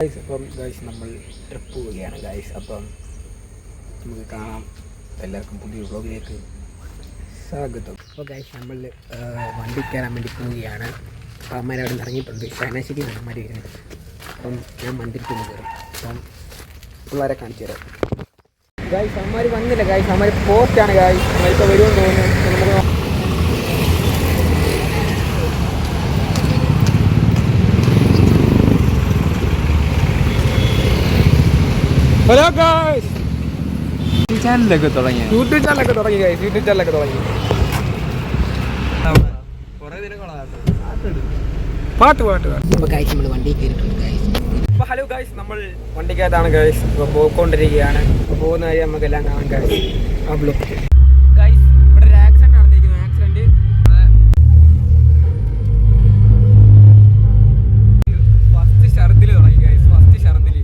അപ്പം ഗൈസ് നമ്മൾ ട്രിപ്പ് പോവുകയാണ് ഗൈസ്. അപ്പം നമുക്ക് കാണാം. എല്ലാവർക്കും പുതിയ വ്ളോഗിലേക്ക് സ്വാഗതം. അപ്പോൾ ഗൈസ് നമ്മൾ വണ്ടി കയറാൻ വേണ്ടി പോവുകയാണ്. അപ്പം അമ്മമാരെ അവിടെ നിന്ന് ഇറങ്ങിയിട്ടുണ്ട്. ചങ്ങനാശ്ശേരി അമ്മമാർ വരുന്നത്. അപ്പം ഞാൻ വണ്ടിയിൽ നിന്ന് കയറും. അപ്പം പിള്ളേരെ കാണിച്ചു തരാം. ഗൈസ് അമ്മമാർ വന്നില്ല ഗൈസ്. അമ്മമാർ പോസ്റ്റാണ് ഗൈസ്. ഇപ്പോൾ വരുമെന്ന് തോന്നുന്നു. നമുക്ക് ഹലോ ഗൈസ്, യൂട്യൂബ് ചാനലൊക്കെ തുടങ്ങി പാട്ട് അപ്പോൾ ഗൈസ് നമ്മൾ വണ്ടി കയറിയിട്ടുണ്ട് ഗൈസ്. അപ്പോൾ ഹലോ ഗൈസ്, നമ്മൾ വണ്ടിക്കകത്താണ് ഗൈസ്. ഇപ്പോൾ പോയിക്കൊണ്ടിരിക്കുകയാണ്. അപ്പോൾ പോകുന്ന കാര്യം നമുക്കെല്ലാം കാണാം ഗൈസ്. ആ ബ്ലോക്ക് ഗൈസ്, ഇവിടെ ഒരു ആക്സിഡന്റ് നടന്നിരിക്കുന്നു. ആക്സിഡന്റ് ഫസ്റ്റ് ഷർദിൽ തുടങ്ങി ഗൈസ്. ഫസ്റ്റ് ഷർദിൽ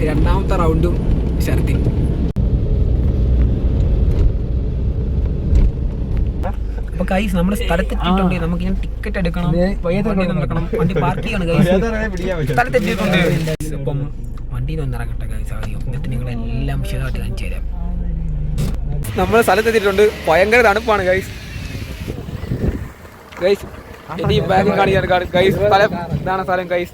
രണ്ടാമത്തെ റൗണ്ടും ഛർദി. അപ്പൊ ഗൈസ് നമ്മുടെ സ്ഥലത്തെത്തിയിട്ടുണ്ട്. നമുക്ക് ഞാൻ ടിക്കറ്റ് എടുക്കണം, നടക്കണം, വണ്ടി പാർക്ക് ചെയ്യണം ഗൈസ്. സ്ഥലത്തെത്തിയിട്ടുണ്ട്. അപ്പം വണ്ടിയിൽ ഒന്ന് ഇറങ്ങട്ടെ ഗൈസ് ആദ്യം. എന്നിട്ട് നിങ്ങളെല്ലാം വിശദമായിട്ട് കാണിച്ചു തരാം. നമ്മൾ സ്ഥലത്തെത്തിയിട്ടുണ്ട്. ഭയങ്കര തണുപ്പാണ് ഗൈസ്. ഗൈസ് ഇനി ബാഗ് കാണിക്കാൻ ഗൈസ്. സ്ഥലം ഇതാണ് സ്ഥലം ഗൈസ്.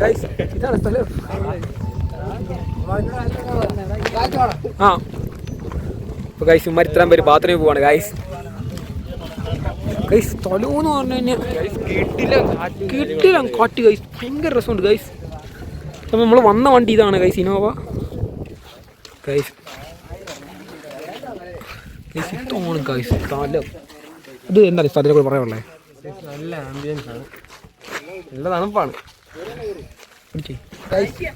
ഗൈസ് ഇതാണ് സ്ഥലം. ആ അപ്പോൾ ഗൈസ് ഇമാർ ഇത്രയും പേര് ബാത്റൂമിൽ പോവാണ് ഗൈസ്. ഗൈസ് സ്ഥലമെന്ന് പറഞ്ഞു കഴിഞ്ഞാൽ കിട്ടില്ല കാറ്റ് ഗൈസ്. ഭയങ്കര രസമുണ്ട് ഗൈസ്. അപ്പം നമ്മൾ വന്ന വണ്ടി ഇതാണ് ഗൈസ്, ഇനോവ ഗൈസ്. ഗൈസ് ഇതാണ് ഗൈസ് സ്ഥലം. ഇത് എന്താ സ്ഥലത്തെ കൂടെ പറയാനുള്ളത്? നല്ല ആംബിയൻസ് ആണ്, നല്ല തണുപ്പാണ്.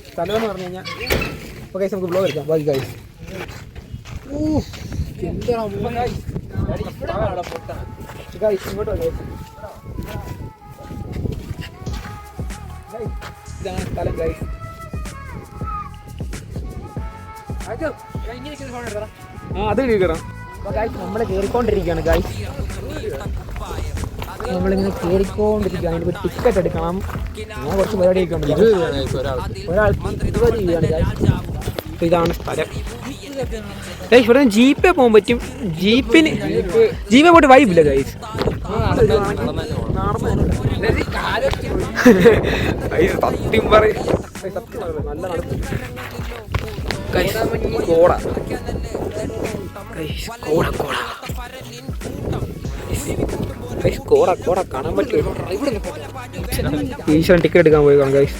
സ്ഥലം എന്ന് പറഞ്ഞു കഴിഞ്ഞാൽ അപ്പോൾ ഗൈസ് നമുക്ക് ബ്ലോഗ് എടുക്കാം. ബാക്കി ഗൈസ് ഇങ്ങോട്ട് ഇതാണ് സ്ഥലം ഗൈസ്. അത് കേൾക്കണം. അപ്പോൾ ഗൈസ് നമ്മൾ കയറിക്കൊണ്ടിരിക്കുകയാണ് ഗൈസ്. നമ്മളിങ്ങനെ കയറിക്കൊണ്ടിരിക്കുകയാണ്. എനിക്ക് ടിക്കറ്റ് എടുക്കണം. ഞാൻ കുറച്ച് പരിപാടിയൊക്കെ ഉണ്ട്. ഒരാൾക്ക് 20 രൂപയാണ് ഗൈസ്. അപ്പോൾ ഇതാണ് സ്ഥലം ഗൈസ്. ഇവിടെ ജീപ്പേ പോകാൻ പറ്റും. ജീപ്പേ പോയിട്ട് വൈബില്ല ഗൈസ്. സത്യം പറയും നല്ല നടക്കും ഗൈസ്. കോട ഗൈസ്, കോട കോട ഗൈസ്, കോട കോട കാണാൻ പറ്റും. ഈശ്വരൻ ടിക്കറ്റ് എടുക്കാൻ പോയി കാണാം ഗൈസ്.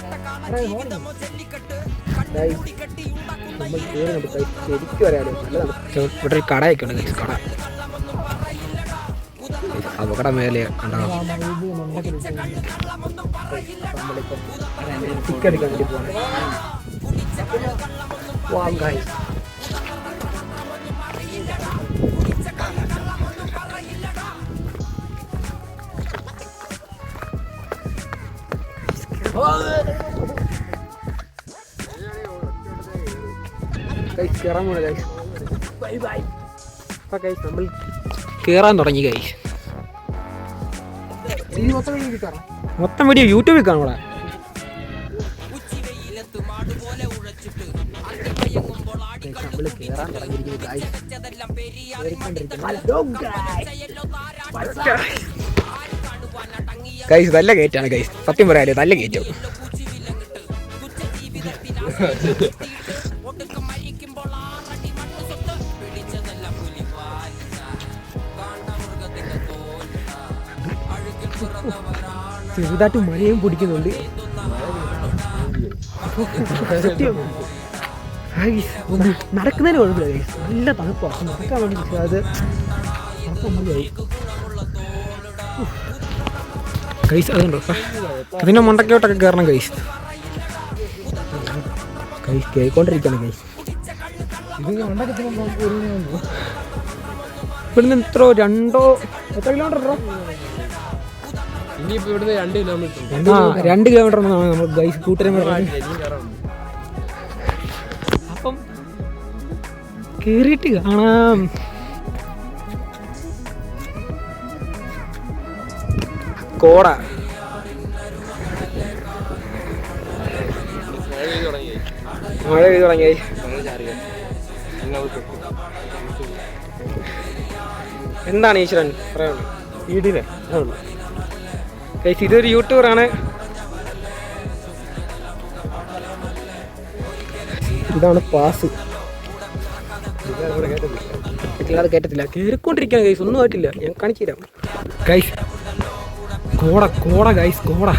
നമ്മൾ കയറുന്നുണ്ട് ഗൈസ്. ശരിക്കും അറിയാലോ നല്ലതാണ്. ഇവിടെ ഒരു കടയൊക്കെ ഉണ്ട് ഗൈസ്. കട അപകട മേലെ ഉണ്ടാകും. നമ്മളിപ്പം ടിക്കറ്റ് എടുക്കാൻ വേണ്ടി പോകണം. വാ ഗൈസ്. കയറാൻ പോണ ഗൈസ്. Bye bye. അപ്പം ഗൈസ് നമ്മൾ കയറാൻ തുടങ്ങി ഗൈസ്. മൊത്തം വീഡിയോ യൂട്യൂബിൽ കാണും. ഇവിടെ നമ്മൾ കയറാൻ തുടങ്ങിയിരിക്കുന്നു ഗൈസ്. നല്ല കയറ്റാണ് ഗൈസ്. സത്യം പറയാലോ നല്ല കയറ്റും. ചെറുതായിട്ട് മഴയും പൊടിക്കുന്നുണ്ട്. നടക്കുന്നതിന് കുഴപ്പമില്ല ഗൈസ്. നല്ല തണുപ്പാണ്. നടക്കാൻ വേണ്ടി അത് കൈസ് അതുണ്ടോ അതിൻ്റെ മണ്ടക്കോട്ടൊക്കെ കയറണം കൈസ് കൈസ് കയറിക്കൊണ്ടിരിക്കുകയാണ് കൈസ് ഇവിടുന്ന് എത്രയോ എത്ര കിലോമീറ്റർ ഇനിയിപ്പോൾ ഇവിടുന്ന് 2 കിലോമീറ്റർ 2 കിലോമീറ്റർ എന്നാണ് നമ്മൾ ഗൈസ് കൂട്ടരും അപ്പം കേറിയിട്ട് കാണാം. കോട മഴ പെയ്തു തുടങ്ങിയായി. എന്താണ് ഈശ്വരൻ പറയാനുള്ളത്? വീടിനെ ഇതൊരു യൂട്യൂബറാണ്. ഇതാണ് പാസ്. അത് കേട്ടത്തില്ല കയറിക്കൊണ്ടിരിക്കുകയാണ് ഗൈസ്. ഒന്നും ആയിട്ടില്ല. ഞാൻ കാണിച്ചു തരാം ഗൈസ്. കോട കോട ഗൈസ് കോട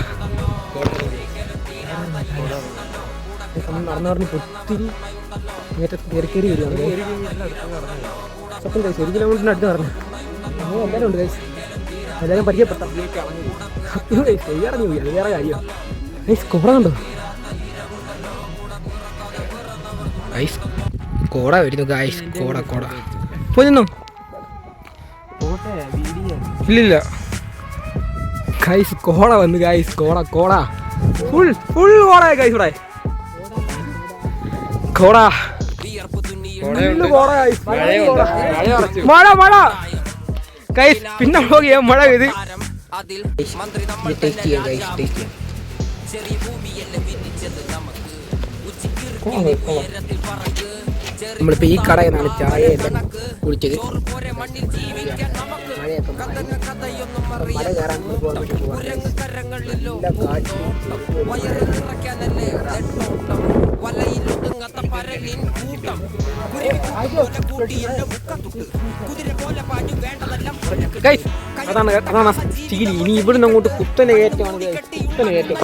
നടന്നു പറഞ്ഞ് ഒത്തിരി കയറി കയറി വരികയാണ് സത്യം ഗൈസ്. 1 കിലോമീറ്ററിന് അടുത്ത് പറഞ്ഞു എല്ലാവരും ഉണ്ട് ഗൈസ്. എല്ലാവരും പരിചയപ്പെട്ട സത്യം ഗൈസ്. ചെയ്യാറങ്ങി പോയി. അത് വേറെ കാര്യം ഗൈസ്. കോട കണ്ടോ ഗൈസ്? കോട വരുന്നു ഗൈസ്. കോട കോട പോയി നിന്നോ? ഇല്ലില്ല ഗൈസ്. കോട വന്നു ഗൈസ്. കോട കോട ഫുൾ കോട ഗൈസ്. ഇവിടെ കോട മഴ മഴ ഗൈസ്. പിന്നെ പോകിയ മഴ ഇത് നമ്മളിപ്പോൾ ഈ കടയിൽ നിന്നാണ് ചായ കുടിച്ചത്. മഴ കയറാൻ അതാണ് സ്റ്റീലി. ഇനി ഇവിടുന്ന് അങ്ങോട്ട് കുത്തനെ കയറ്റമാണ്. കുത്തനെ കയറ്റം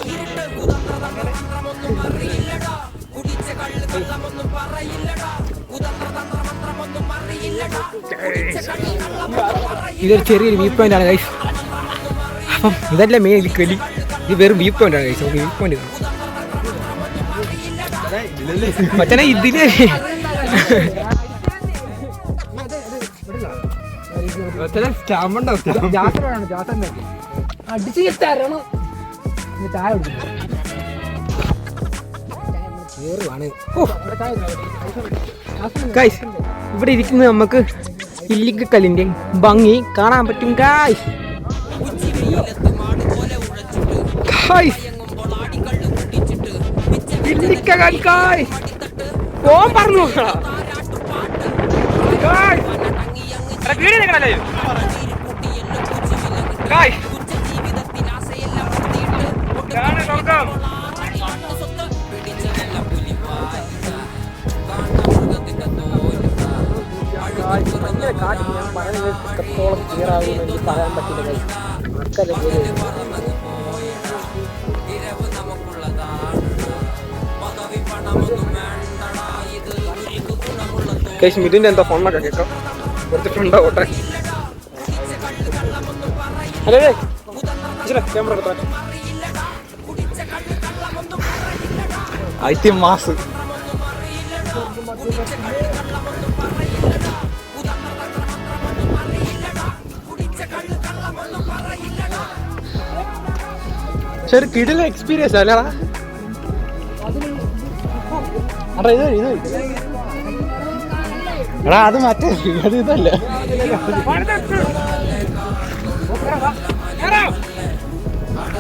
ഇതൊരു ചെറിയൊരു വ്യൂ പോയിന്റ് ആണ് ഗൈസ്. അപ്പം ഇതല്ല മെയിൻ കലി. ഇത് വെറും വ്യൂ പോയിന്റ് ആണ് ഗൈസ്. വ്യൂ പോയിന്റ് മറ്റേ ഇതില് അടിച്ച് തരണം. ചായ ഗൈസ്. ഇവിടെ ഇരിക്കുന്നത് നമുക്ക് ഇല്ലിക്കല്ലിന്റെ ഭംഗി കാണാൻ പറ്റും ഗൈസ്. ഇല്ലിക്കൽ ഗൈസ് പോകാൻ പറഞ്ഞു കാറ്റ്. ഞാൻ പറയുന്നത് എത്രത്തോളം ക്ലിയർ ആകുമെന്ന് എനിക്ക് പറയാൻ പറ്റില്ല ഗൈസ്. ഗൈസ് മിഥുൻ്റെ എന്താ ഫോണൊക്കെ കേൾക്കാം. കുറച്ച് ഫ്രണ്ടാവട്ടെ. അല്ലേ ക്യാമറ എടുത്താൽ ആദ്യം മാസ്. ശരി കിടില എക്സ്പീരിയൻസ് അല്ലടാ. എടാ അത് മറ്റേ അത് ഇതല്ല.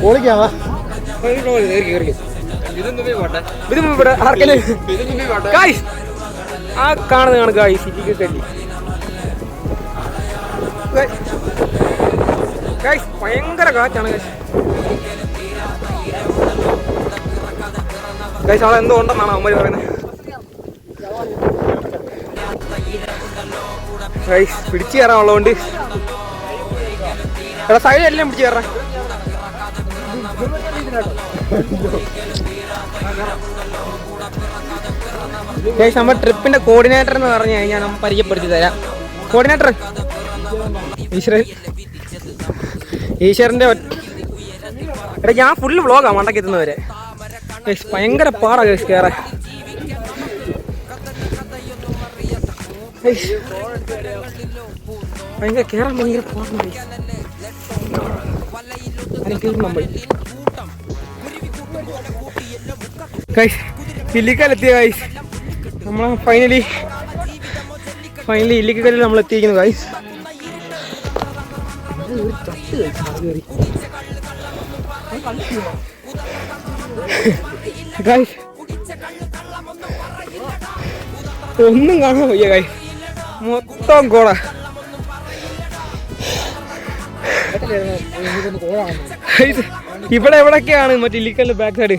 ഓളിക്കാവാ ആ കാണുന്നതാണ് ഗായ്സ് ഇല്ലിക്കല്ലി. ഗായ്സ് ഭയങ്കര കാറ്റാണ് ഗായ്സ്. ഗൈസ് അവിടെ എന്തോ ഉണ്ടെന്നാണ് അമ്മ പറയുന്നത്. ഗൈസ് പിടിച്ചു കയറാനുള്ളതുകൊണ്ട് എടാ സൈഡ് എല്ലാം പിടിച്ചു കയറാം. ഗൈസ് നമ്മുടെ ട്രിപ്പിന്റെ കോർഡിനേറ്റർ എന്ന് പറഞ്ഞു കഴിഞ്ഞാൽ നമ്മൾ പരിചയപ്പെടുത്തി തരാം. കോർഡിനേറ്റർ ഈശ്വരൻ. ഈശ്വരന്റെ എടാ ഞാൻ ഫുള്ള് വ്ളോഗാണ് മണ്ടയ്ക്ക് എത്തുന്നവരെ. ഭയങ്കര പാടാ ഗൈസ് കയറാൻ. ഭയങ്കര കയറാൻ ഭയങ്കര പാടാണ് നമ്മൾ. ഗൈസ് ഇല്ലിക്കലെത്തിയ ഗൈസ്. നമ്മൾ ഫൈനലി ഇല്ലിക്കലിൽ നമ്മൾ എത്തിയിരിക്കുന്നു ഗൈസ്. ഗൈസ് ഒന്നും കാണാൻ വയ്യ ഗൈസ്, മൊത്തം കോട. ഇവിടെ എവിടൊക്കെയാണ് മറ്റേ ഇല്ലിക്കലിന്റെ ബാക്ക് സൈഡ്